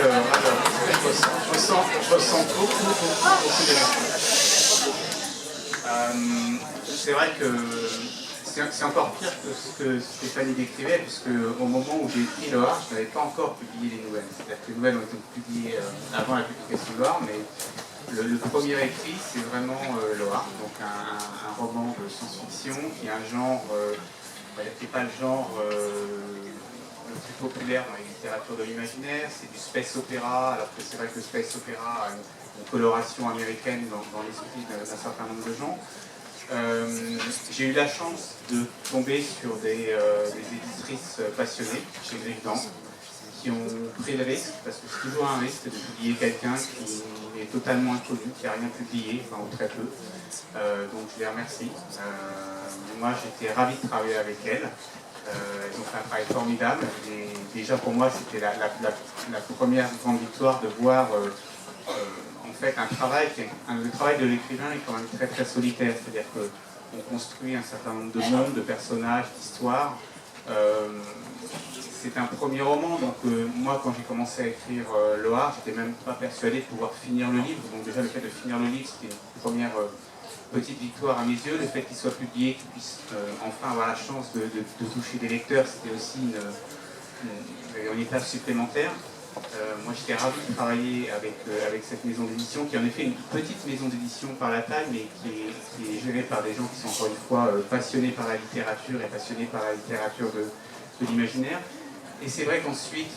je ressens beaucoup d'émotions. C'est vrai que c'est encore pire que ce que Stéphanie décrivait, puisque au moment où j'ai écrit Loar, je n'avais pas encore publié les nouvelles. C'est-à-dire que les nouvelles ont été publiées avant la publication de Loar, mais le premier écrit, c'est vraiment Loar, donc un roman de science-fiction qui est un genre, qui n'est pas le genre le plus populaire dans les littératures de l'imaginaire, c'est du space opéra, alors que c'est vrai que le space opéra a une coloration américaine dans l'esprit d'un certain nombre de gens. J'ai eu la chance de tomber sur des éditrices passionnées chez Grégoire, qui ont pris le risque, parce que c'est toujours un risque de publier quelqu'un qui est totalement inconnu, qui n'a rien publié, enfin ou très peu. Donc je les remercie. Moi j'étais ravi de travailler avec elles. Elles ont fait un travail formidable. Et déjà pour moi c'était la première grande victoire de voir en fait un travail le travail de l'écrivain est quand même très très solitaire, c'est-à-dire qu'on construit un certain nombre de mondes, de personnages, d'histoires. C'est un premier roman, donc moi quand j'ai commencé à écrire Loar, j'étais même pas persuadé de pouvoir finir le livre, donc déjà le fait de finir le livre c'était une première petite victoire à mes yeux, le fait qu'il soit publié, qu'il puisse enfin avoir la chance de toucher des lecteurs, c'était aussi une étape supplémentaire. Moi j'étais ravi de travailler avec cette maison d'édition, qui est en effet une petite maison d'édition par la taille, mais qui est gérée par des gens qui sont encore une fois passionnés par la littérature et passionnés par la littérature de l'imaginaire. Et c'est vrai qu'ensuite,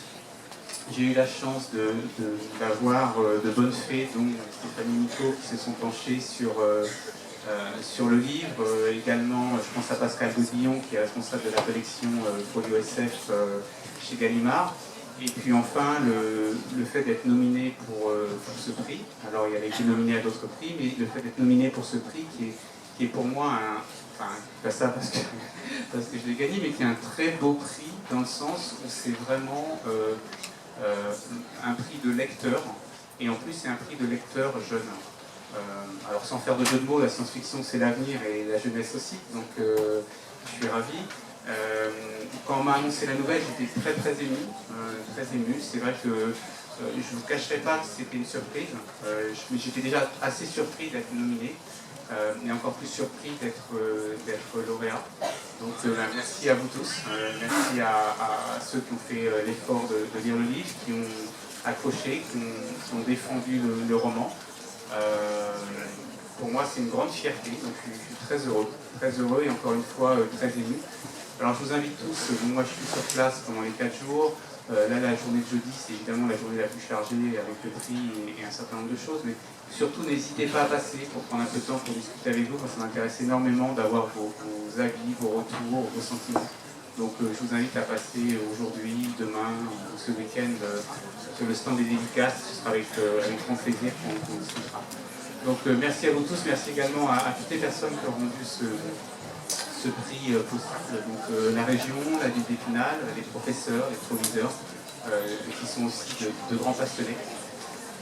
j'ai eu la chance d'avoir de bonnes fées, dont Stéphanie Nico, qui se sont penchées sur le livre. Également, je pense à Pascal Godillon, qui est responsable de la collection Folio SF chez Gallimard. Et puis enfin, le fait d'être nominé pour ce prix. Alors, il avait été nominé à d'autres prix, mais le fait d'être nominé pour ce prix qui est pour moi enfin, pas ça parce que je l'ai gagné, mais qui est un très beau prix dans le sens où c'est vraiment un prix de lecteur, et en plus c'est un prix de lecteur jeune. Alors sans faire de jeu de mots, la science-fiction c'est l'avenir et la jeunesse aussi, donc je suis ravi. Quand on m'a annoncé la nouvelle, j'étais très très ému, C'est vrai que je ne vous cacherai pas que c'était une surprise, mais j'étais déjà assez surpris d'être nominé. Et encore plus surpris d'être lauréat. Donc merci à vous tous, merci à ceux qui ont fait l'effort de lire le livre, qui ont accroché, qui ont défendu le roman. Pour moi c'est une grande fierté, donc je suis très heureux et encore une fois très ému. Alors je vous invite tous, moi je suis sur place pendant les 4 jours. Là, la journée de jeudi, c'est évidemment la journée la plus chargée avec le prix et un certain nombre de choses, mais surtout n'hésitez pas à passer pour prendre un peu de temps pour discuter avec vous, parce que ça m'intéresse énormément d'avoir vos avis, vos retours, vos sentiments. Donc je vous invite à passer aujourd'hui, demain, ou ce week-end sur le stand des dédicaces, ce sera avec grand plaisir qu'on discutera. Donc merci à vous tous, merci également à toutes les personnes qui ont rendu ce prix possible, donc la région, la ville d'Épinal, les professeurs, les proviseurs, qui sont aussi de grands passionnés.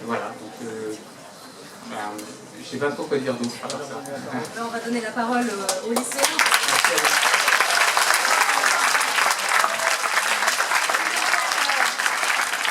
Voilà, donc je ne sais pas trop quoi dire d'autre à part ça. On va donner la parole au lycée. Merci à vous.